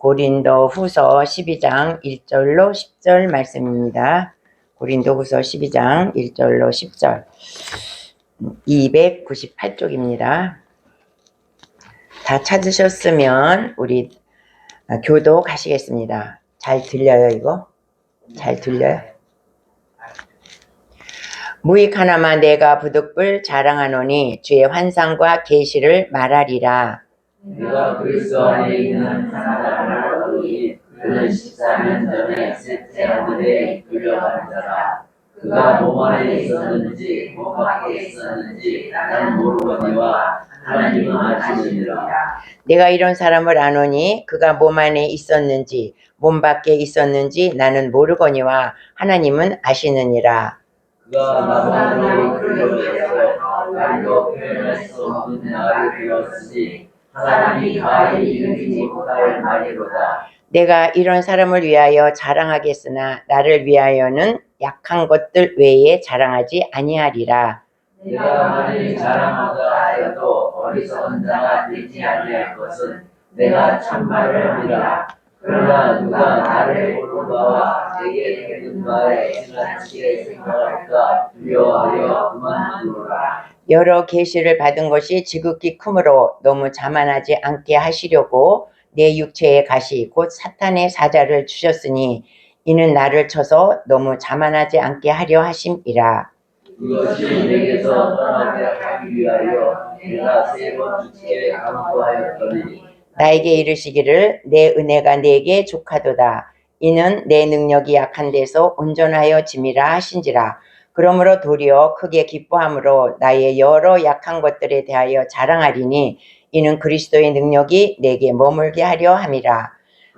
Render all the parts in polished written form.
고린도 후서 12장 1절로 10절 말씀입니다. 고린도 후서 12장 1절로 10절 298쪽입니다. 다 찾으셨으면 우리 교독하시겠습니다. 잘 들려요 이거? 잘 들려요? 무익 하나마 내가 부득불 자랑하노니 주의 환상과 계시를 말하리라. 내가 그리스도 안에 있는 하나님을 알노니 그는 14년 전에 셋째 하늘에 이끌려간 자라. 그가 몸 안에 있었는지 몸 밖에 있었는지 나는 모르거니와 하나님은 아시느니라. 내가 이런 사람을 아노니 그가 몸 안에 있었는지 몸 밖에 있었는지 나는 모르거니와 하나님은 아시느니라. 그가 나무로 끌려내서 말로 표현할 수 없는 말을 배웠으니 사람이 말이 이르지 못할 말이로다. 내가 이런 사람을 위하여 자랑하겠으나 나를 위하여는 약한 것들 외에 자랑하지 아니하리라. 내가 만일 자랑하자 하여도 어리석은 자가 되지 아니할 것은 내가 참말을 하리라. 그러나 누가 나를 모르다와 내게 되는 바에 지나치게 생각할까 두려워하여 그만두노라. 여러 계시를 받은 것이 지극히 크므로 너무 자만하지 않게 하시려고 내 육체의 가시 곧 사탄의 사자를 주셨으니 이는 나를 쳐서 너무 자만하지 않게 하려 하심이라. 이것이 내게서 떠나게 하기 위하여 내가 3번 주께 강구하였더니 나에게 이르시기를 내 은혜가 네게 족하도다. 이는 내 능력이 약한 데서 온전하여 짐이라 하신지라. 그러므로 도리어 크게 기뻐함으로 나의 여러 약한 것들에 대하여 자랑하리니 이는 그리스도의 능력이 내게 머물게 하려 함이라.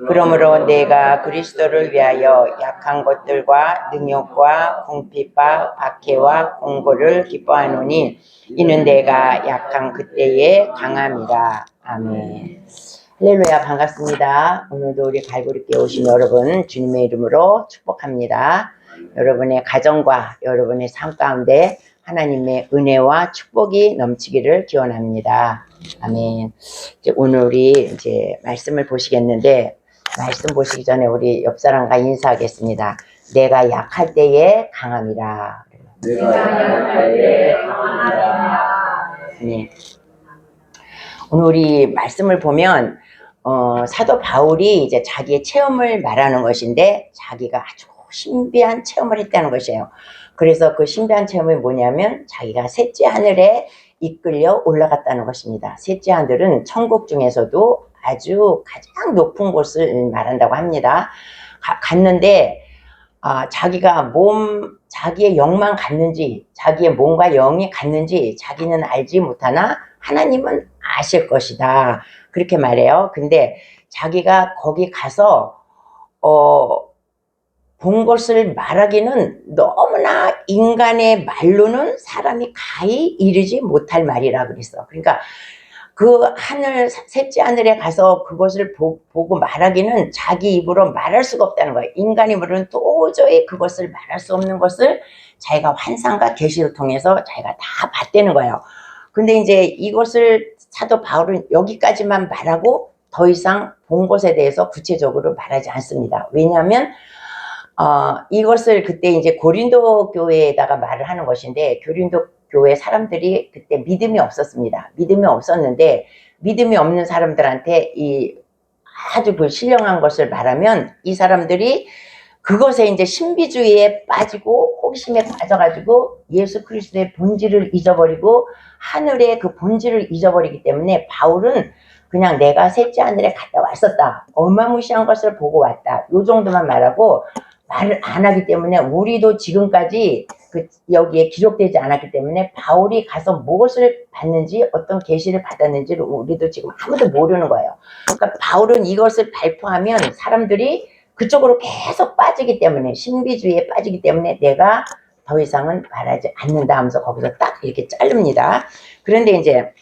그러므로 내가 그리스도를 위하여 약한 것들과 능력과 궁핍과 박해와 공고를 기뻐하노니 이는 내가 약한 그때에 강함이라. 아멘. 할렐루야, 반갑습니다. 오늘도 우리 갈보리교회 오신 여러분 주님의 이름으로 축복합니다. 여러분의 가정과 여러분의 삶 가운데 하나님의 은혜와 축복이 넘치기를 기원합니다. 아멘. 오늘 우리 이제 말씀을 보시겠는데 말씀 보시기 전에 우리 옆 사람과 인사하겠습니다. 내가 약할 때에 강함이라. 내가 약할 때에 강함이라. 네. 오늘 우리 말씀을 보면 사도 바울이 이제 자기의 체험을 말하는 것인데 자기가 아주 신비한 체험을 했다는 것이에요. 그래서 그 신비한 체험이 뭐냐면 자기가 셋째 하늘에 이끌려 올라갔다는 것입니다. 셋째 하늘은 천국 중에서도 아주 가장 높은 곳을 말한다고 합니다. 갔는데 자기의 영만 갔는지 자기의 몸과 영이 갔는지 자기는 알지 못하나 하나님은 아실 것이다. 그렇게 말해요. 근데 자기가 거기 가서 본 것을 말하기는 너무나 인간의 말로는 사람이 가히 이르지 못할 말이라 그랬어. 그러니까 그 셋째 하늘에 가서 그것을 보고 말하기는 자기 입으로 말할 수가 없다는 거예요. 인간 입으로는 도저히 그것을 말할 수 없는 것을 자기가 환상과 계시를 통해서 자기가 다 봤다는 거예요. 근데 이제 이것을 사도 바울은 여기까지만 말하고 더 이상 본 것에 대해서 구체적으로 말하지 않습니다. 왜냐하면 이것을 그때 이제 고린도 교회에다가 말을 하는 것인데 고린도 교회 사람들이 그때 믿음이 없었습니다. 믿음이 없었는데 믿음이 없는 사람들한테 이 아주 그 신령한 것을 말하면 이 사람들이 그것에 이제 신비주의에 빠지고 호기심에 빠져가지고 예수 그리스도의 본질을 잊어버리고 하늘의 그 본질을 잊어버리기 때문에 바울은 그냥 내가 셋째 하늘에 갔다 왔었다. 어마무시한 것을 보고 왔다. 요 정도만 말하고 말을 안 하기 때문에 우리도 지금까지 여기에 기록되지 않았기 때문에 바울이 가서 무엇을 받는지 어떤 계시를 받았는지를 우리도 지금 아무도 모르는 거예요. 그러니까 바울은 이것을 발표하면 사람들이 그쪽으로 계속 빠지기 때문에 신비주의에 빠지기 때문에 내가 더 이상은 말하지 않는다 하면서 거기서 딱 이렇게 자릅니다. 그런데 이제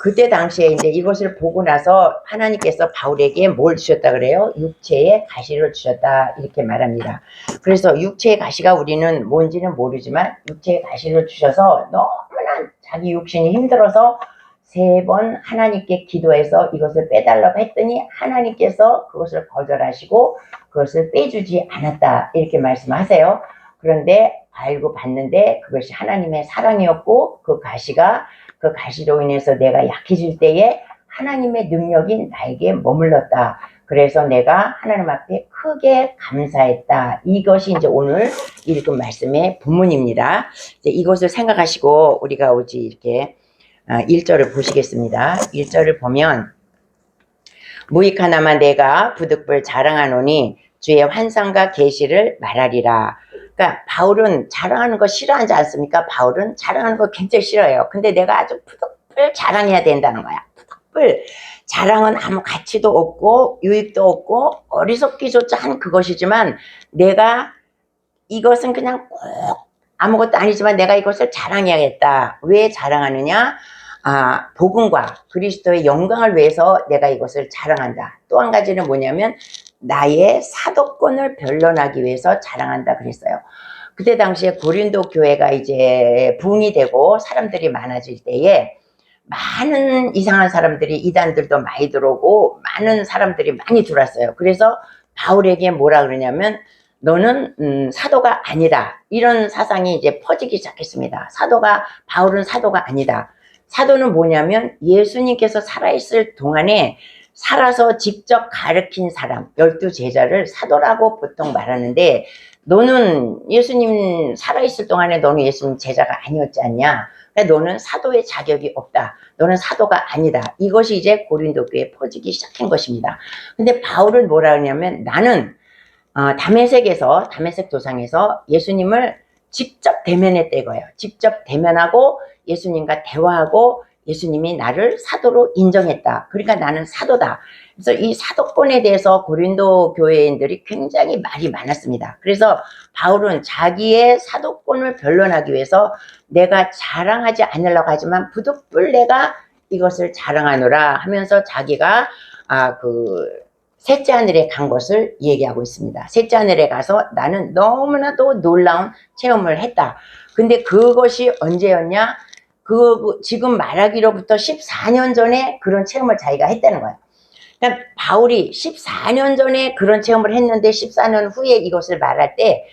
그때 당시에 이제 이것을 보고 나서 하나님께서 바울에게 뭘 주셨다 그래요? 육체의 가시를 주셨다 이렇게 말합니다. 그래서 육체의 가시가 우리는 뭔지는 모르지만 육체의 가시를 주셔서 너무나 자기 육신이 힘들어서 3번 하나님께 기도해서 이것을 빼달라고 했더니 하나님께서 그것을 거절하시고 그것을 빼주지 않았다 이렇게 말씀하세요. 그런데 알고 봤는데 그것이 하나님의 사랑이었고 그 가시로 인해서 내가 약해질 때에 하나님의 능력이 나에게 머물렀다. 그래서 내가 하나님 앞에 크게 감사했다. 이것이 이제 오늘 읽은 말씀의 본문입니다. 이제 이것을 생각하시고 우리가 오지 이렇게 1절을 보시겠습니다. 1절을 보면 무익하나마 내가 부득불 자랑하노니 주의 환상과 계시를 말하리라. 그러니까 바울은 자랑하는 거 싫어하지 않습니까? 바울은 자랑하는 거 굉장히 싫어해요. 근데 내가 아주 부득불 자랑해야 된다는 거야. 부득불. 자랑은 아무 가치도 없고 유익도 없고 어리석기조차 한 그것이지만 내가 이것은 그냥 꼭 아무것도 아니지만 내가 이것을 자랑해야겠다. 왜 자랑하느냐? 복음과 그리스도의 영광을 위해서 내가 이것을 자랑한다. 또 한 가지는 뭐냐면 나의 사도권을 변론하기 위해서 자랑한다 그랬어요. 그때 당시에 고린도 교회가 이제 부흥이 되고 사람들이 많아질 때에 많은 이상한 사람들이 이단들도 많이 들어오고 많은 사람들이 많이 들어왔어요. 그래서 바울에게 뭐라 그러냐면 너는 사도가 아니다. 이런 사상이 이제 퍼지기 시작했습니다. 바울은 사도가 아니다. 사도는 뭐냐면 예수님께서 살아있을 동안에 살아서 직접 가르친 사람 12제자를 사도라고 보통 말하는데 너는 예수님 살아있을 동안에 너는 예수님 제자가 아니었지 않냐. 그러니까 너는 사도의 자격이 없다. 너는 사도가 아니다. 이것이 이제 고린도 교회에 퍼지기 시작한 것입니다. 근데 바울은 뭐라 하냐면 나는 다메섹 도상에서 예수님을 직접 대면했다 이거예요. 직접 대면하고 예수님과 대화하고 예수님이 나를 사도로 인정했다. 그러니까 나는 사도다. 그래서 이 사도권에 대해서 고린도 교회인들이 굉장히 말이 많았습니다. 그래서 바울은 자기의 사도권을 변론하기 위해서 내가 자랑하지 않으려고 하지만 부득불 내가 이것을 자랑하노라 하면서 자기가 셋째 하늘에 간 것을 얘기하고 있습니다. 셋째 하늘에 가서 나는 너무나도 놀라운 체험을 했다. 근데 그것이 언제였냐? 지금 말하기로부터 14년 전에 그런 체험을 자기가 했다는 거야. 그러니까 바울이 14년 전에 그런 체험을 했는데 14년 후에 이것을 말할 때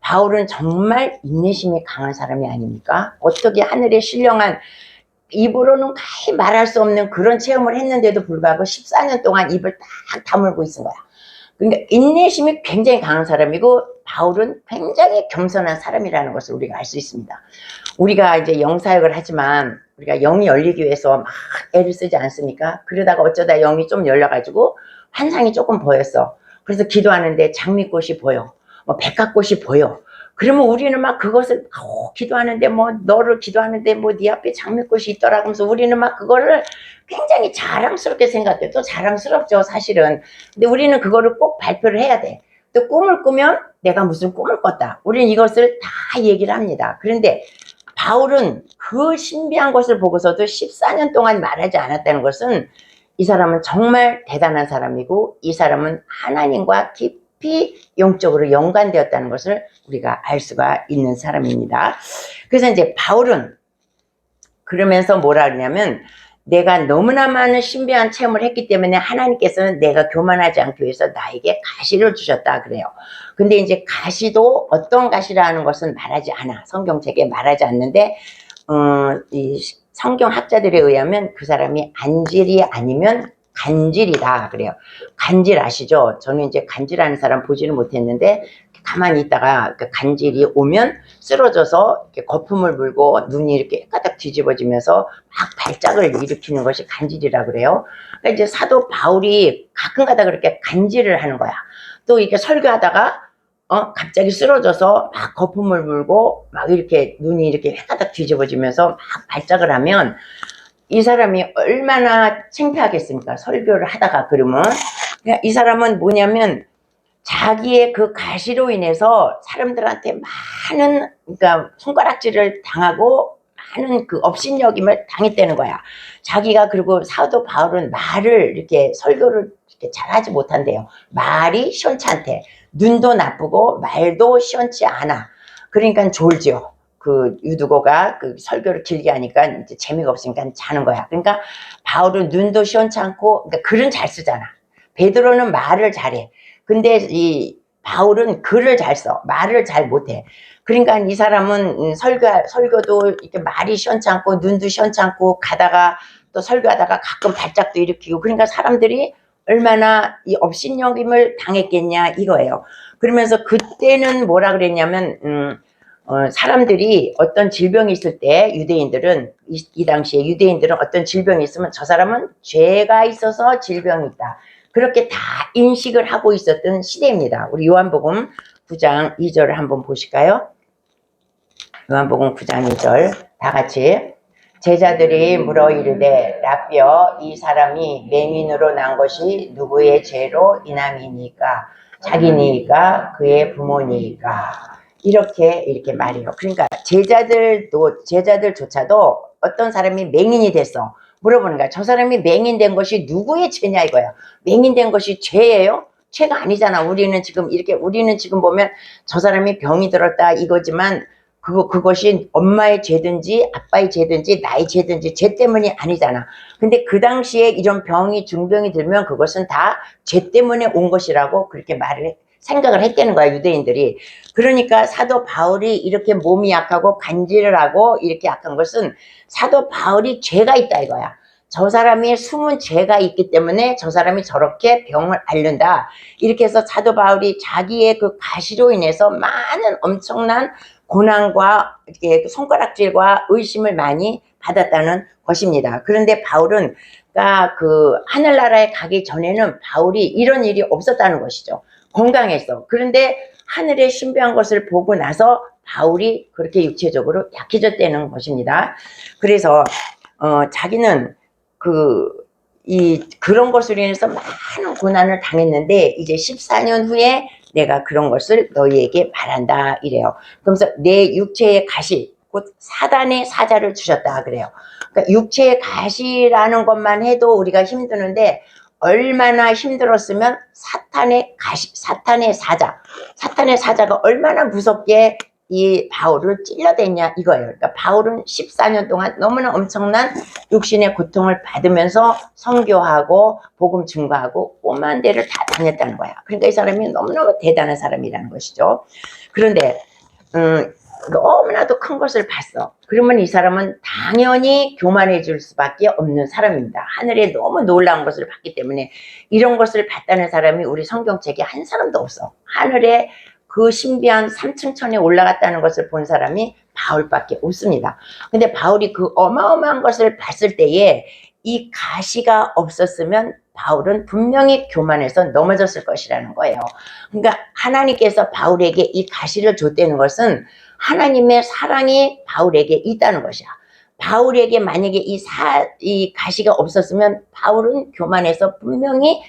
바울은 정말 인내심이 강한 사람이 아닙니까? 어떻게 하늘에 신령한 입으로는 가히 말할 수 없는 그런 체험을 했는데도 불구하고 14년 동안 입을 딱 다물고 있은 거야. 그러니까 인내심이 굉장히 강한 사람이고 바울은 굉장히 겸손한 사람이라는 것을 우리가 알 수 있습니다. 우리가 이제 영사역을 하지만 우리가 영이 열리기 위해서 막 애를 쓰지 않습니까? 그러다가 어쩌다 영이 좀 열려가지고 환상이 조금 보였어. 그래서 기도하는데 장미꽃이 보여. 뭐 백합꽃이 보여. 그러면 우리는 막 그것을 기도하는데 너를 기도하는데 네 앞에 장미꽃이 있더라 하면서 우리는 막 그거를 굉장히 자랑스럽게 생각해. 또 자랑스럽죠 사실은. 근데 우리는 그거를 꼭 발표를 해야 돼. 또 꿈을 꾸면 내가 무슨 꿈을 꿨다. 우리는 이것을 다 얘기를 합니다. 그런데 바울은 그 신비한 것을 보고서도 14년 동안 말하지 않았다는 것은 이 사람은 정말 대단한 사람이고 이 사람은 하나님과 깊이 영적으로 연관되었다는 것을 우리가 알 수가 있는 사람입니다. 그래서 이제 바울은 그러면서 뭐라 그러냐면 내가 너무나 많은 신비한 체험을 했기 때문에 하나님께서는 내가 교만하지 않기 위해서 나에게 가시를 주셨다 그래요. 근데 이제 가시도 어떤 가시라는 것은 말하지 않아. 성경책에 말하지 않는데 이 성경학자들에 의하면 그 사람이 안질이 아니면 간질이다 그래요. 간질 아시죠? 저는 이제 간질하는 사람 보지는 못했는데 가만히 있다가 간질이 오면 쓰러져서 이렇게 거품을 물고 눈이 이렇게 까닥 뒤집어지면서 막 발작을 일으키는 것이 간질이라 그래요. 그러니까 이제 사도 바울이 가끔가다 그렇게 간질을 하는 거야. 또 이렇게 설교하다가 갑자기 쓰러져서 막 거품을 물고 막 이렇게 눈이 이렇게 까닥 뒤집어지면서 막 발작을 하면 이 사람이 얼마나 창피하겠습니까? 설교를 하다가 그러면. 그러니까 이 사람은 뭐냐면 자기의 그 가시로 인해서 사람들한테 많은 그러니까 손가락질을 당하고 많은 그 업신여김을 당했다는 거야. 자기가 그리고 사도 바울은 말을 이렇게 설교를 이렇게 잘하지 못한대요. 말이 시원치 않대. 눈도 나쁘고 말도 시원치 않아. 그러니까 졸지요. 그 유두고가 그 설교를 길게 하니까 이제 재미가 없으니까 자는 거야. 그러니까 바울은 눈도 시원찮고, 그러니까 글은 잘 쓰잖아. 베드로는 말을 잘해. 근데 이 바울은 글을 잘 써. 말을 잘 못해. 그러니까 이 사람은 설교도 이렇게 말이 시원찮고 눈도 시원찮고 가다가 또 설교하다가 가끔 발작도 일으키고, 그러니까 사람들이 얼마나 이 업신여김을 당했겠냐 이거예요. 그러면서 그때는 뭐라 그랬냐면 사람들이 어떤 질병이 있을 때 유대인들은 이 당시에 유대인들은 어떤 질병이 있으면 저 사람은 죄가 있어서 질병이 있다, 그렇게 다 인식을 하고 있었던 시대입니다. 우리 요한복음 9장 2절을 한번 보실까요? 요한복음 9장 2절 다 같이. 제자들이 물어 이르되 라삐여, 이 사람이 맹인으로 난 것이 누구의 죄로 인함이니까? 자기니까 그의 부모니까? 이렇게 말해요. 그러니까 제자들조차도 어떤 사람이 맹인이 됐어 물어보는 거야. 저 사람이 맹인된 것이 누구의 죄냐 이거야. 맹인된 것이 죄예요? 죄가 아니잖아. 우리는 지금 보면 저 사람이 병이 들었다 이거지만 그것이 엄마의 죄든지 아빠의 죄든지 나의 죄든지 죄 때문이 아니잖아. 근데 그 당시에 이런 중병이 들면 그것은 다 죄 때문에 온 것이라고 그렇게 생각을 했다는 거야, 유대인들이. 그러니까 사도 바울이 이렇게 몸이 약하고 간질을 하고 이렇게 약한 것은 사도 바울이 죄가 있다 이거야. 저 사람이 숨은 죄가 있기 때문에 저 사람이 저렇게 병을 앓는다. 이렇게 해서 사도 바울이 자기의 그 가시로 인해서 많은 엄청난 고난과 이렇게 손가락질과 의심을 많이 받았다는 것입니다. 그런데 바울은 그 하늘나라에 가기 전에는 바울이 이런 일이 없었다는 것이죠. 건강했어. 그런데 하늘에 신비한 것을 보고 나서 바울이 그렇게 육체적으로 약해졌다는 것입니다. 그래서 자기는 그런 것으로 인해서 많은 고난을 당했는데 이제 14년 후에 내가 그런 것을 너희에게 말한다 이래요. 그러면서 내 육체의 가시, 곧 사단의 사자를 주셨다 그래요. 그러니까 육체의 가시라는 것만 해도 우리가 힘드는데 얼마나 힘들었으면 사탄의 사자가 얼마나 무섭게 이 바울을 찔러댔냐 이거예요. 그러니까 바울은 14년 동안 너무나 엄청난 육신의 고통을 받으면서 선교하고 복음 증거하고 오만 데를 다 다녔다는 거야. 그러니까 이 사람이 너무너무 대단한 사람이라는 것이죠. 그런데 너무나도 큰 것을 봤어. 그러면 이 사람은 당연히 교만해질 수밖에 없는 사람입니다. 하늘에 너무 놀라운 것을 봤기 때문에. 이런 것을 봤다는 사람이 우리 성경책에 한 사람도 없어. 하늘에 그 신비한 삼층천에 올라갔다는 것을 본 사람이 바울밖에 없습니다. 근데 바울이 그 어마어마한 것을 봤을 때에 이 가시가 없었으면 바울은 분명히 교만해서 넘어졌을 것이라는 거예요. 그러니까 하나님께서 바울에게 이 가시를 줬다는 것은 하나님의 사랑이 바울에게 있다는 것이야. 바울에게 만약에 이 가시가 없었으면 바울은 교만해서 분명히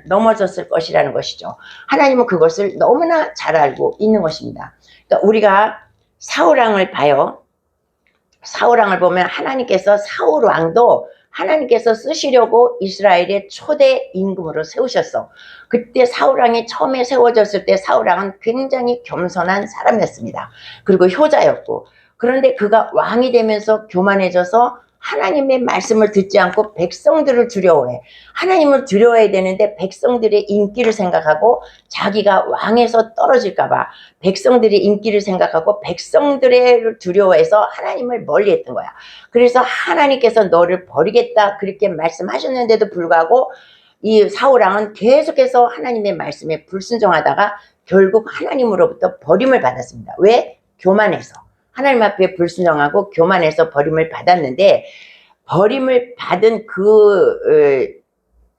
넘어졌을 것이라는 것이죠. 하나님은 그것을 너무나 잘 알고 있는 것입니다. 그러니까 우리가 사울왕을 봐요. 사울왕을 보면 하나님께서 사울왕도 하나님께서 쓰시려고 이스라엘의 초대 임금으로 세우셨어. 그때 사울왕이 처음에 세워졌을 때 사울왕은 굉장히 겸손한 사람이었습니다. 그리고 효자였고, 그런데 그가 왕이 되면서 교만해져서 하나님의 말씀을 듣지 않고 백성들을 두려워해. 하나님을 두려워해야 되는데 백성들의 인기를 생각하고 자기가 왕에서 떨어질까봐 백성들의 인기를 생각하고 백성들을 두려워해서 하나님을 멀리했던 거야. 그래서 하나님께서 너를 버리겠다 그렇게 말씀하셨는데도 불구하고 이 사울왕은 계속해서 하나님의 말씀에 불순종하다가 결국 하나님으로부터 버림을 받았습니다. 왜? 교만해서. 하나님 앞에 불순종하고 교만해서 버림을 받았는데, 버림을 받은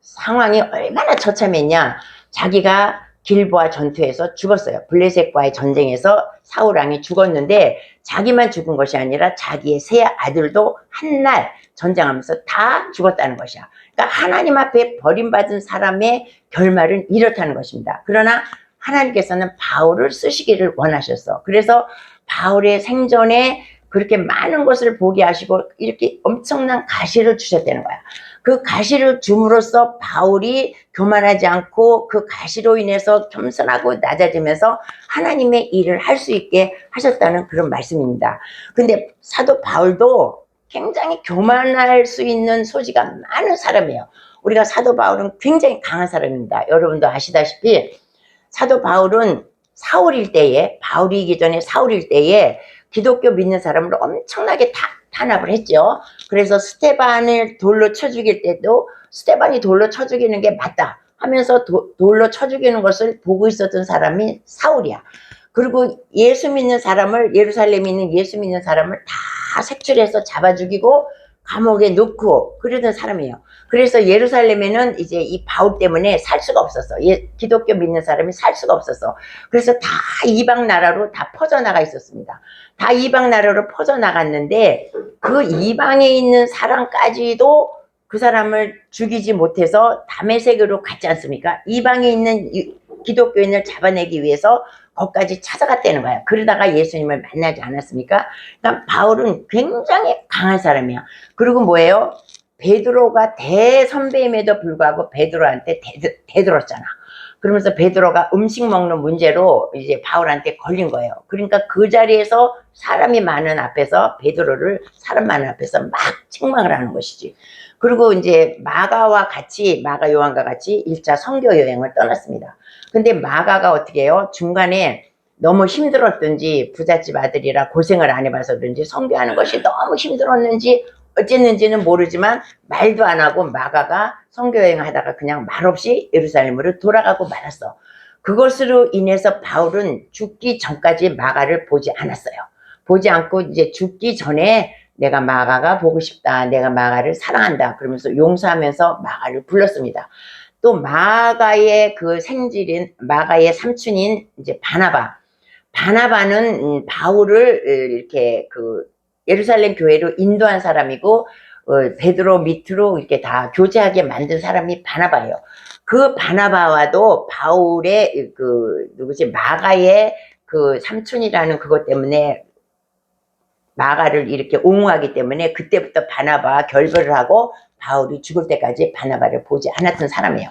상황이 얼마나 처참했냐. 자기가 길보아 전투에서 죽었어요. 블레셋과의 전쟁에서 사울왕이 죽었는데 자기만 죽은 것이 아니라 자기의 세 아들도 한날 전쟁하면서 다 죽었다는 것이야. 그러니까 하나님 앞에 버림받은 사람의 결말은 이렇다는 것입니다. 그러나 하나님께서는 바울을 쓰시기를 원하셨어. 그래서 바울의 생전에 그렇게 많은 것을 보게 하시고 이렇게 엄청난 가시를 주셨다는 거야. 그 가시를 줌으로써 바울이 교만하지 않고 그 가시로 인해서 겸손하고 낮아지면서 하나님의 일을 할 수 있게 하셨다는 그런 말씀입니다. 근데 사도 바울도 굉장히 교만할 수 있는 소지가 많은 사람이에요. 우리가 사도 바울은 굉장히 강한 사람입니다. 여러분도 아시다시피 사도 바울은 사울일 때에, 바울이기 전에 사울일 때에 기독교 믿는 사람을 엄청나게 탄압을 했죠. 그래서 스테반을 돌로 쳐 죽일 때도 스테반이 돌로 쳐 죽이는 게 맞다 하면서 돌로 쳐 죽이는 것을 보고 있었던 사람이 사울이야. 그리고 예수 믿는 사람을, 예루살렘에 있는 예수 믿는 사람을 다 색출해서 잡아 죽이고 감옥에 넣고 그러던 사람이에요. 그래서 예루살렘에는 이제 이 바울 때문에 살 수가 없었어. 기독교 믿는 사람이 살 수가 없었어. 그래서 다 이방 나라로 다 퍼져나가 있었습니다. 다 이방 나라로 퍼져나갔는데 그 이방에 있는 사람까지도 그 사람을 죽이지 못해서 다메섹으로 갔지 않습니까? 이방에 있는 기독교인을 잡아내기 위해서 거기까지 찾아갔다는 거야. 그러다가 예수님을 만나지 않았습니까? 그러니까 바울은 굉장히 강한 사람이야. 그리고 뭐예요? 베드로가 대선배임에도 불구하고 베드로한테 대들었잖아. 그러면서 베드로가 음식 먹는 문제로 이제 바울한테 걸린 거예요. 그러니까 그 자리에서 사람이 많은 앞에서 베드로를 사람 많은 앞에서 막 책망을 하는 것이지. 그리고 이제 마가 요한과 같이 1차 선교 여행을 떠났습니다. 근데 마가가 어떻게 해요? 중간에 너무 힘들었든지 부잣집 아들이라 고생을 안 해봐서 그런지 선교하는 것이 너무 힘들었는지 어쨌는지는 모르지만 말도 안 하고 마가가 선교여행 하다가 그냥 말없이 예루살렘으로 돌아가고 말았어. 그것으로 인해서 바울은 죽기 전까지 마가를 보지 않았어요. 보지 않고 이제 죽기 전에 내가 마가가 보고 싶다. 내가 마가를 사랑한다. 그러면서 용서하면서 마가를 불렀습니다. 또 마가의 그 생질인 마가의 삼촌인 이제 바나바는 바울을 이렇게 그 예루살렘 교회로 인도한 사람이고 베드로 밑으로 이렇게 다 교제하게 만든 사람이 바나바예요. 그 바나바와도 바울의 그 마가의 그 삼촌이라는 그것 때문에 마가를 이렇게 옹호하기 때문에 그때부터 바나바와 결별을 하고 바울이 죽을 때까지 바나바를 보지 않았던 사람이에요.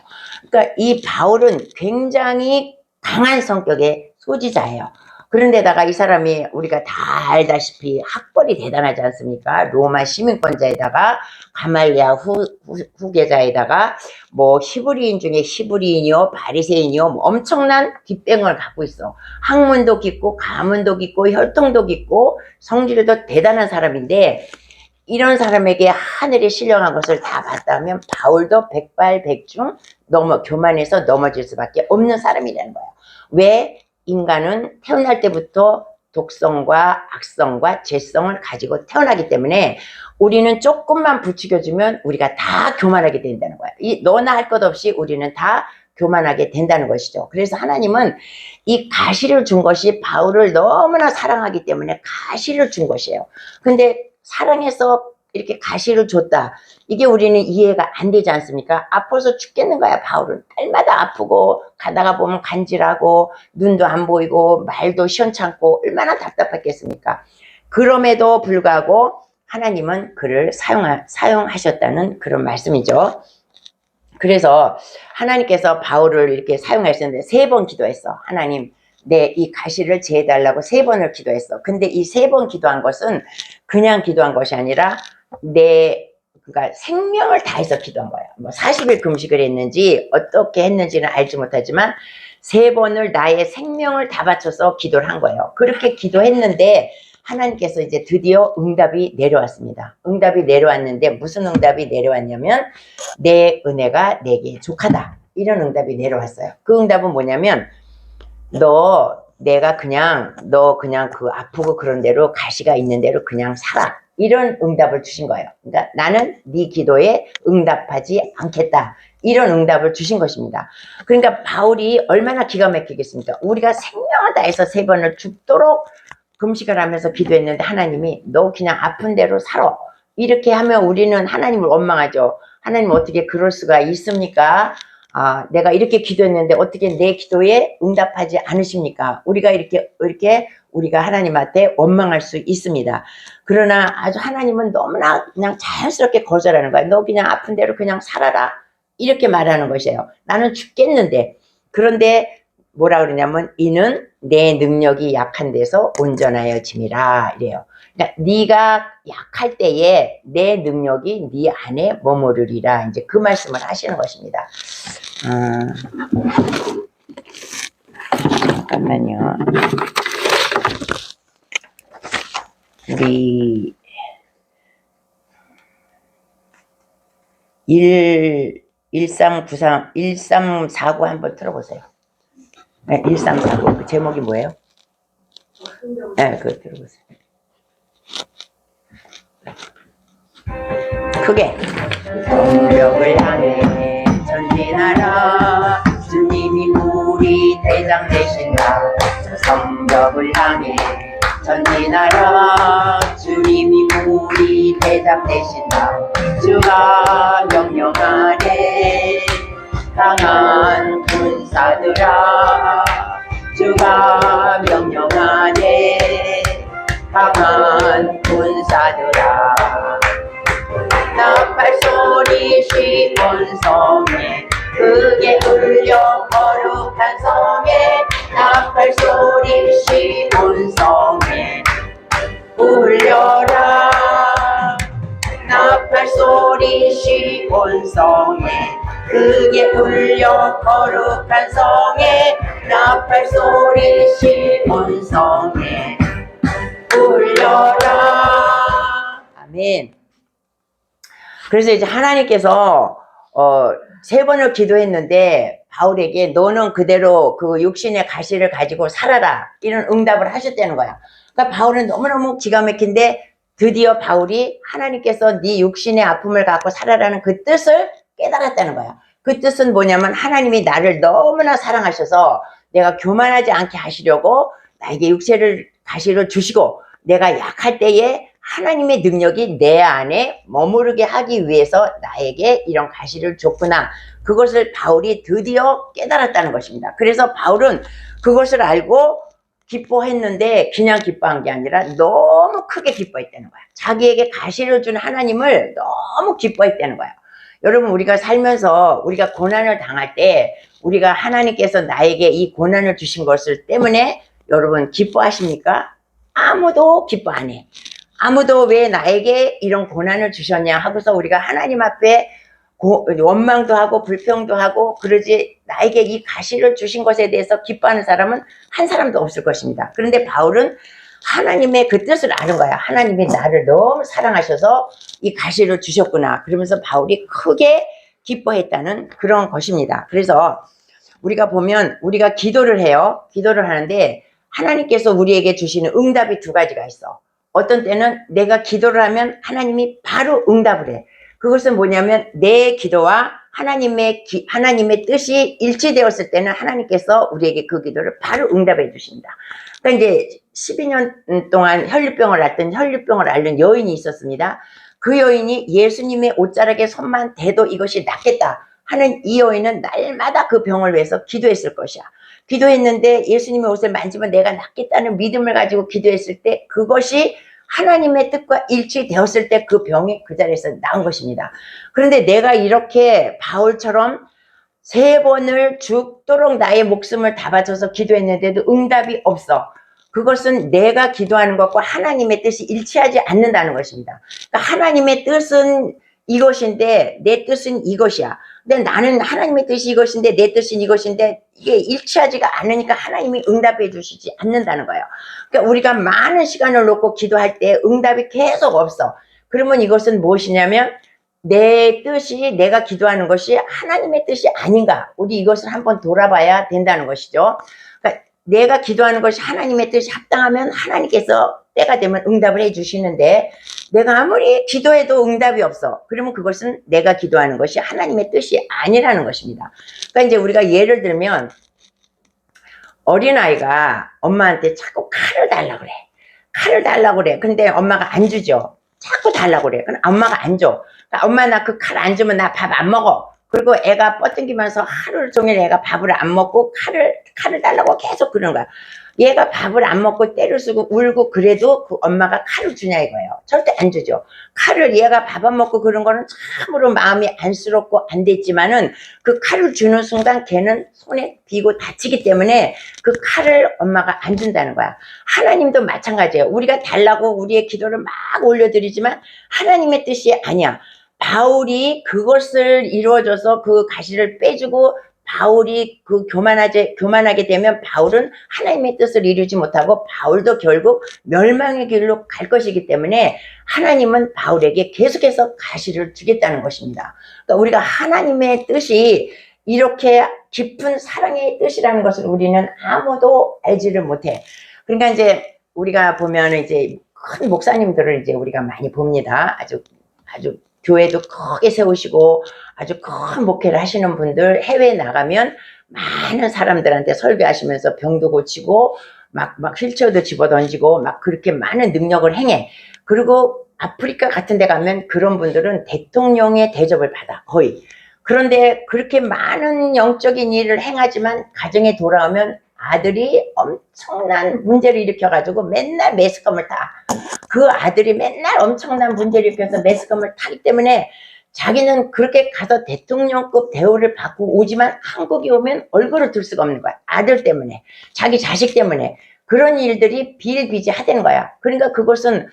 그러니까 이 바울은 굉장히 강한 성격의 소지자예요. 그런데다가 이 사람이 우리가 다 알다시피 학벌이 대단하지 않습니까? 로마 시민권자에다가 가말리아 후계자에다가 뭐 히브리인 중에 히브리인이요 바리새인이요 뭐 엄청난 뒷병을 갖고 있어. 학문도 깊고 가문도 깊고 혈통도 깊고 성질도 대단한 사람인데 이런 사람에게 하늘이 신령한 것을 다 봤다면 바울도 백발백중 교만해서 넘어질 수밖에 없는 사람이라는 거야. 왜? 인간은 태어날 때부터 독성과 악성과 죄성을 가지고 태어나기 때문에 우리는 조금만 부추겨주면 우리가 다 교만하게 된다는 거야. 너나 할 것 없이 우리는 다 교만하게 된다는 것이죠. 그래서 하나님은 이 가시를 준 것이 바울을 너무나 사랑하기 때문에 가시를 준 것이에요. 근데 사랑해서 이렇게 가시를 줬다. 이게 우리는 이해가 안 되지 않습니까? 아파서 죽겠는 거야, 바울은. 날마다 아프고, 가다가 보면 간질하고, 눈도 안 보이고, 말도 시원찮고, 얼마나 답답했겠습니까? 그럼에도 불구하고, 하나님은 그를 사용하셨다는 그런 말씀이죠. 그래서 하나님께서 바울을 이렇게 사용하셨는데 3번 기도했어. 하나님, 내 이 가시를 제해달라고 3번을 기도했어. 근데 이 3번 기도한 것은 그냥 기도한 것이 아니라 그러니까 생명을 다해서 기도한 거야. 뭐 40일 금식을 했는지 어떻게 했는지는 알지 못하지만 3번을 나의 생명을 다 바쳐서 기도를 한 거예요. 그렇게 기도했는데 하나님께서 이제 드디어 응답이 내려왔습니다. 응답이 내려왔는데 무슨 응답이 내려왔냐면 내 은혜가 내게 족하다. 이런 응답이 내려왔어요. 그 응답은 뭐냐면 너 그냥 그 아프고 그런 대로 가시가 있는 대로 그냥 살아. 이런 응답을 주신 거예요. 그러니까 나는 네 기도에 응답하지 않겠다. 이런 응답을 주신 것입니다. 그러니까 바울이 얼마나 기가 막히겠습니까? 우리가 생명을 다해서 3번을 죽도록 금식을 하면서 기도했는데 하나님이 너 그냥 아픈 대로 살아. 이렇게 하면 우리는 하나님을 원망하죠. 하나님 어떻게 그럴 수가 있습니까? 내가 이렇게 기도했는데 어떻게 내 기도에 응답하지 않으십니까? 우리가 이렇게 우리가 하나님한테 원망할 수 있습니다. 그러나 아주 하나님은 너무나 그냥 자연스럽게 거절하는 거야. 너 그냥 아픈 대로 그냥 살아라. 이렇게 말하는 것이에요. 나는 죽겠는데. 그런데 뭐라 그러냐면 이는 내 능력이 약한 데서 온전하여짐이라 이래요. 그러니까 네가 약할 때에 내 능력이 네 안에 머무르리라 이제 그 말씀을 하시는 것입니다. 잠깐만요. 우리 1349 한번 틀어보세요. 네, 1349. 그 제목이 뭐예요? 네, 그거 들어보세요. 크게. 성벽을 향해 전진하라. 주님이 우리 대장 되신다. 저 성벽을 향해 전진하라. 주님이 우리 대장 되신다. 주가 명령하네. 강한 군사들아. 주가 명령하네. 강한 군사들아. 나팔 소리 시온 성에 크게 울려 거룩한 성에 나팔 소리 시온 성에 울려라. 나팔 소리 시온 성에 크게 울려 거룩한 성에 나팔 소리 시온 성에 울려라. 아멘. 그래서 이제 하나님께서 3번을 기도했는데 바울에게 너는 그대로 그 육신의 가시를 가지고 살아라 이런 응답을 하셨다는 거야. 그러니까 바울은 너무너무 기가 막힌데 드디어 바울이 하나님께서 네 육신의 아픔을 갖고 살아라는 그 뜻을 깨달았다는 거야. 그 뜻은 뭐냐면 하나님이 나를 너무나 사랑하셔서 내가 교만하지 않게 하시려고 나에게 육체를 가시를 주시고 내가 약할 때에 하나님의 능력이 내 안에 머무르게 하기 위해서 나에게 이런 가시를 줬구나. 그것을 바울이 드디어 깨달았다는 것입니다. 그래서 바울은 그것을 알고 기뻐했는데 그냥 기뻐한 게 아니라 너무 크게 기뻐했다는 거야. 자기에게 가시를 준 하나님을 너무 기뻐했다는 거야. 여러분 우리가 살면서 우리가 고난을 당할 때 우리가 하나님께서 나에게 이 고난을 주신 것을 때문에 여러분 기뻐하십니까? 아무도 기뻐 안 해. 아무도 왜 나에게 이런 고난을 주셨냐 하고서 우리가 하나님 앞에 원망도 하고 불평도 하고 그러지 나에게 이 가시를 주신 것에 대해서 기뻐하는 사람은 한 사람도 없을 것입니다. 그런데 바울은 하나님의 그 뜻을 아는 거야. 하나님이 나를 너무 사랑하셔서 이 가시를 주셨구나. 그러면서 바울이 크게 기뻐했다는 그런 것입니다. 그래서 우리가 보면 우리가 기도를 해요. 기도를 하는데 하나님께서 우리에게 주시는 응답이 2가지가 있어. 어떤 때는 내가 기도를 하면 하나님이 바로 응답을 해. 그것은 뭐냐면 내 기도와 하나님의 뜻이 일치되었을 때는 하나님께서 우리에게 그 기도를 바로 응답해 주십니다. 그러니까 이제 12년 동안 혈류병을 앓는 여인이 있었습니다. 그 여인이 예수님의 옷자락에 손만 대도 이것이 낫겠다 하는 이 여인은 날마다 그 병을 위해서 기도했을 것이야. 기도했는데 예수님의 옷을 만지면 내가 낫겠다는 믿음을 가지고 기도했을 때 그것이 하나님의 뜻과 일치되었을 때 그 병이 그 자리에서 나은 것입니다. 그런데 내가 이렇게 바울처럼 3번을 죽도록 나의 목숨을 다 바쳐서 기도했는데도 응답이 없어. 그것은 내가 기도하는 것과 하나님의 뜻이 일치하지 않는다는 것입니다. 그러니까 하나님의 뜻은 이것인데 내 뜻은 이것이야. 근데 나는 하나님의 뜻이 이것인데 내 뜻은 이것인데 이게 일치하지가 않으니까 하나님이 응답해 주시지 않는다는 거예요. 그러니까 우리가 많은 시간을 놓고 기도할 때 응답이 계속 없어. 그러면 이것은 무엇이냐면 내 뜻이 내가 기도하는 것이 하나님의 뜻이 아닌가. 우리 이것을 한번 돌아봐야 된다는 것이죠. 그러니까 내가 기도하는 것이 하나님의 뜻이 합당하면 하나님께서 때가 되면 응답을 해 주시는데 내가 아무리 기도해도 응답이 없어. 그러면 그것은 내가 기도하는 것이 하나님의 뜻이 아니라는 것입니다. 그러니까 이제 우리가 예를 들면 어린아이가 엄마한테 자꾸 칼을 달라고 그래. 칼을 달라고 그래. 근데 엄마가 안 주죠. 자꾸 달라고 그래. 그럼 엄마가 안 줘. 그러니까 엄마 나 그 칼 안 주면 나 밥 안 먹어. 그리고 애가 뻗ting기면서 하루 종일 애가 밥을 안 먹고 칼을 달라고 계속 그러는 거야. 얘가 밥을 안 먹고 때를 쓰고 울고 그래도 그 엄마가 칼을 주냐 이거예요. 절대 안 주죠. 칼을 얘가 밥 안 먹고 그런 거는 참으로 마음이 안쓰럽고 안 됐지만은 그 칼을 주는 순간 걔는 손에 비고 다치기 때문에 그 칼을 엄마가 안 준다는 거야. 하나님도 마찬가지예요. 우리가 달라고 우리의 기도를 막 올려드리지만 하나님의 뜻이 아니야. 바울이 그것을 이루어줘서 그 가시를 빼주고 바울이 그 교만하게 되면 바울은 하나님의 뜻을 이루지 못하고 바울도 결국 멸망의 길로 갈 것이기 때문에 하나님은 바울에게 계속해서 가시를 주겠다는 것입니다. 그러니까 우리가 하나님의 뜻이 이렇게 깊은 사랑의 뜻이라는 것을 우리는 아무도 알지를 못해. 그러니까 이제 우리가 보면 이제 큰 목사님들을 이제 우리가 많이 봅니다. 아주 교회도 크게 세우시고 아주 큰 목회를 하시는 분들 해외에 나가면 많은 사람들한테 설교하시면서 병도 고치고 막 휠체어도 집어던지고 막 그렇게 많은 능력을 행해. 그리고 아프리카 같은 데 가면 그런 분들은 대통령의 대접을 받아 거의. 그런데 그렇게 많은 영적인 일을 행하지만 가정에 돌아오면 아들이 엄청난 문제를 일으켜가지고 맨날 매스컴을 타. 그 아들이 맨날 엄청난 문제를 일으켜서 매스컴을 타기 때문에 자기는 그렇게 가서 대통령급 대우를 받고 오지만 한국에 오면 얼굴을 들 수가 없는 거야. 아들 때문에, 자기 자식 때문에. 그런 일들이 비일비재하다는 거야. 그러니까 그것은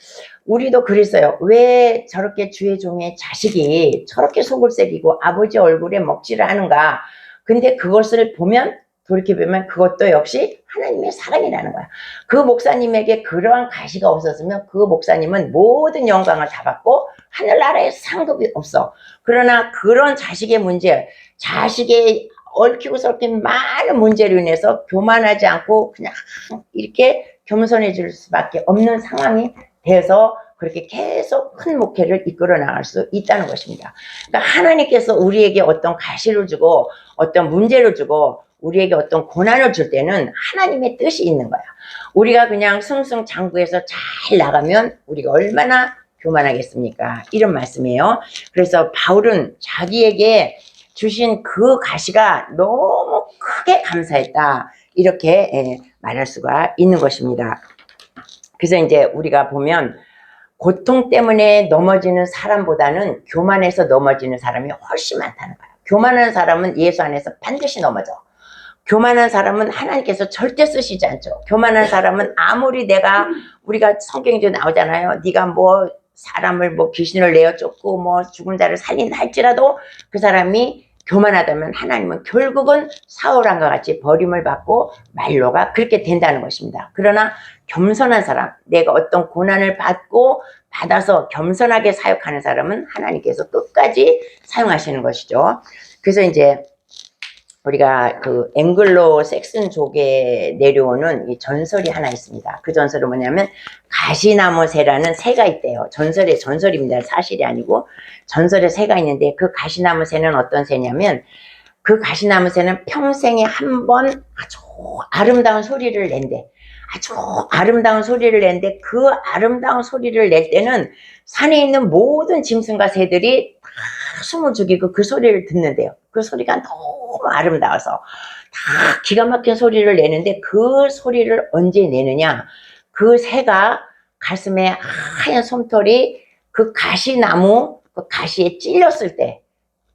우리도 그랬어요. 왜 저렇게 주의 종의 자식이 저렇게 속을 새기고 아버지 얼굴에 먹지를 하는가. 근데 그것을 보면 돌이켜보면 그것도 역시 하나님의 사랑이라는 거야. 그 목사님에게 그러한 가시가 없었으면 그 목사님은 모든 영광을 다 받고 하늘나라에 상급이 없어. 그러나 그런 자식의 문제, 자식의 얽히고 설킨 많은 문제로 인해서 교만하지 않고 그냥 이렇게 겸손해질 수밖에 없는 상황이 돼서 그렇게 계속 큰 목회를 이끌어 나갈 수 있다는 것입니다. 그러니까 하나님께서 우리에게 어떤 가시를 주고 어떤 문제를 주고 우리에게 어떤 고난을 줄 때는 하나님의 뜻이 있는 거야. 우리가 그냥 승승장구해서 잘 나가면 우리가 얼마나 교만하겠습니까? 이런 말씀이에요. 그래서 바울은 자기에게 주신 그 가시가 너무 크게 감사했다. 이렇게 말할 수가 있는 것입니다. 그래서 이제 우리가 보면 고통 때문에 넘어지는 사람보다는 교만해서 넘어지는 사람이 훨씬 많다는 거예요. 교만한 사람은 예수 안에서 반드시 넘어져. 교만한 사람은 하나님께서 절대 쓰시지 않죠. 교만한 사람은 아무리 우리가 성경에도 나오잖아요. 네가 뭐 사람을 뭐 귀신을 내어 쫓고 뭐 죽은 자를 살린다 할지라도 그 사람이 교만하다면 하나님은 결국은 사울왕과 같이 버림을 받고 말로가 그렇게 된다는 것입니다. 그러나 겸손한 사람, 내가 어떤 고난을 받아서 겸손하게 사역하는 사람은 하나님께서 끝까지 사용하시는 것이죠. 그래서 이제 우리가 그 앵글로 섹슨족에 내려오는 이 전설이 하나 있습니다. 그 전설은 뭐냐면 가시나무 새라는 새가 있대요. 전설입니다. 사실이 아니고 전설의 새가 있는데 그 가시나무 새는 어떤 새냐면 그 가시나무 새는 평생에 한 번 아주 아름다운 소리를 낸대. 아주 아름다운 소리를 낸데 그 아름다운 소리를 낼 때는 산에 있는 모든 짐승과 새들이 다 숨을 죽이고 그 소리를 듣는데요. 그 소리가 너무 아름다워서 다 기가 막힌 소리를 내는데 그 소리를 언제 내느냐. 그 새가 가슴에 하얀 솜털이 그 가시나무 그 가시에 찔렸을 때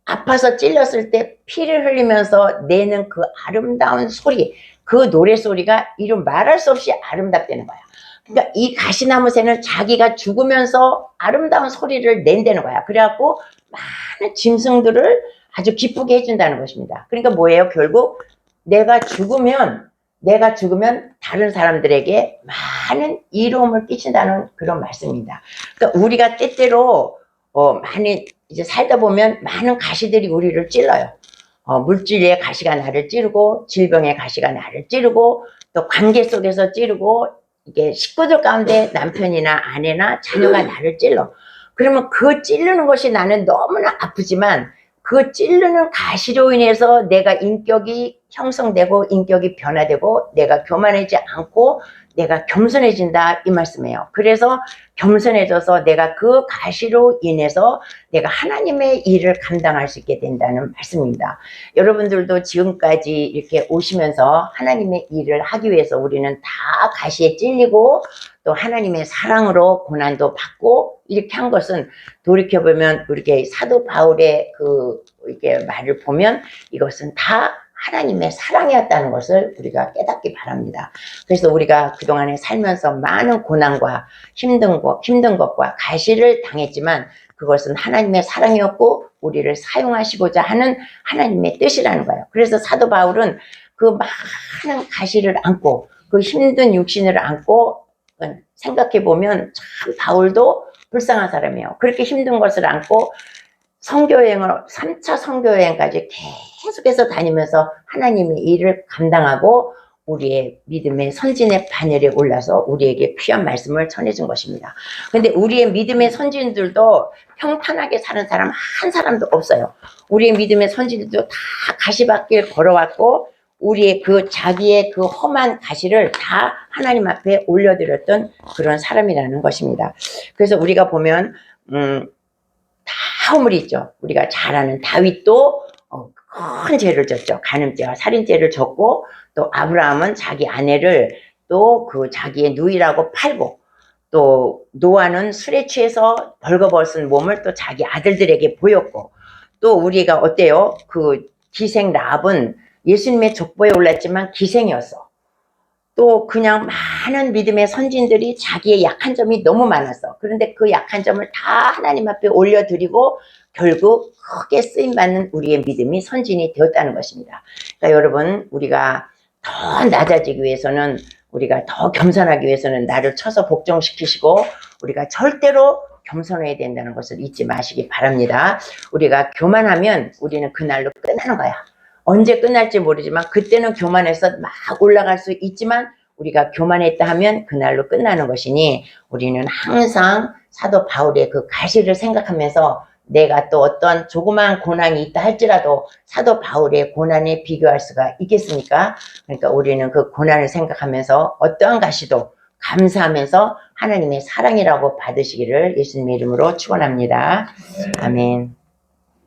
아파서 찔렸을 때 피를 흘리면서 내는 그 아름다운 소리 그 노래소리가 이루 말할 수 없이 아름답다는 거야. 그러니까 이 가시나무 새는 자기가 죽으면서 아름다운 소리를 낸다는 거야. 그래갖고 많은 짐승들을 아주 기쁘게 해준다는 것입니다. 그러니까 뭐예요? 결국 내가 죽으면 다른 사람들에게 많은 이로움을 끼친다는 그런 말씀입니다. 그러니까 우리가 때때로 많이 이제 살다 보면 많은 가시들이 우리를 찔러요. 물질의 가시가 나를 찌르고 질병의 가시가 나를 찌르고 또 관계 속에서 찌르고 이게 식구들 가운데 남편이나 아내나 자녀가 나를 찔러. 그러면 그 찌르는 것이 나는 너무나 아프지만 그 찌르는 가시로 인해서 내가 인격이 형성되고 인격이 변화되고 내가 교만하지 않고 내가 겸손해진다 이 말씀이에요. 그래서 겸손해져서 내가 그 가시로 인해서 내가 하나님의 일을 감당할 수 있게 된다는 말씀입니다. 여러분들도 지금까지 이렇게 오시면서 하나님의 일을 하기 위해서 우리는 다 가시에 찔리고 또 하나님의 사랑으로 고난도 받고 이렇게 한 것은 돌이켜보면 우리 사도 바울의 이렇게 말을 보면 이것은 다 하나님의 사랑이었다는 것을 우리가 깨닫기 바랍니다. 그래서 우리가 그동안에 살면서 많은 고난과 힘든 것과 가시를 당했지만 그것은 하나님의 사랑이었고 우리를 사용하시고자 하는 하나님의 뜻이라는 거예요. 그래서 사도 바울은 그 많은 가시를 안고 그 힘든 육신을 안고 생각해보면 참 바울도 불쌍한 사람이에요. 그렇게 힘든 것을 안고 선교여행을 3차 선교여행까지 계속해서 다니면서 하나님의 일을 감당하고 우리의 믿음의 선진의 바늘에 올라서 우리에게 귀한 말씀을 전해준 것입니다. 근데 우리의 믿음의 선진들도 평탄하게 사는 사람 한 사람도 없어요. 우리의 믿음의 선진들도 다 가시밭길 걸어왔고 우리의 자기의 험한 가시를 다 하나님 앞에 올려드렸던 그런 사람이라는 것입니다. 그래서 우리가 보면 다 허물이 있죠. 우리가 잘 아는 다윗도 큰 죄를 졌죠. 간음죄와 살인죄를 졌고 또 아브라함은 자기 아내를 또 자기의 누이라고 팔고 또 노아는 술에 취해서 벌거벗은 몸을 또 자기 아들들에게 보였고 또 우리가 어때요? 기생 라합은 예수님의 족보에 올랐지만 기생이었어. 또 그냥 많은 믿음의 선진들이 자기의 약한 점이 너무 많았어. 그런데 그 약한 점을 다 하나님 앞에 올려드리고 결국 크게 쓰임받는 우리의 믿음이 선진이 되었다는 것입니다. 그러니까 여러분 우리가 더 낮아지기 위해서는 우리가 더 겸손하기 위해서는 나를 쳐서 복종시키시고 우리가 절대로 겸손해야 된다는 것을 잊지 마시기 바랍니다. 우리가 교만하면 우리는 그날로 끝나는 거야. 언제 끝날지 모르지만 그때는 교만해서 막 올라갈 수 있지만 우리가 교만했다 하면 그날로 끝나는 것이니 우리는 항상 사도 바울의 그 가시를 생각하면서 내가 또 어떤 조그마한 고난이 있다 할지라도 사도 바울의 고난에 비교할 수가 있겠습니까? 그러니까 우리는 그 고난을 생각하면서 어떠한 가시도 감사하면서 하나님의 사랑이라고 받으시기를 예수님의 이름으로 축원합니다. 아멘.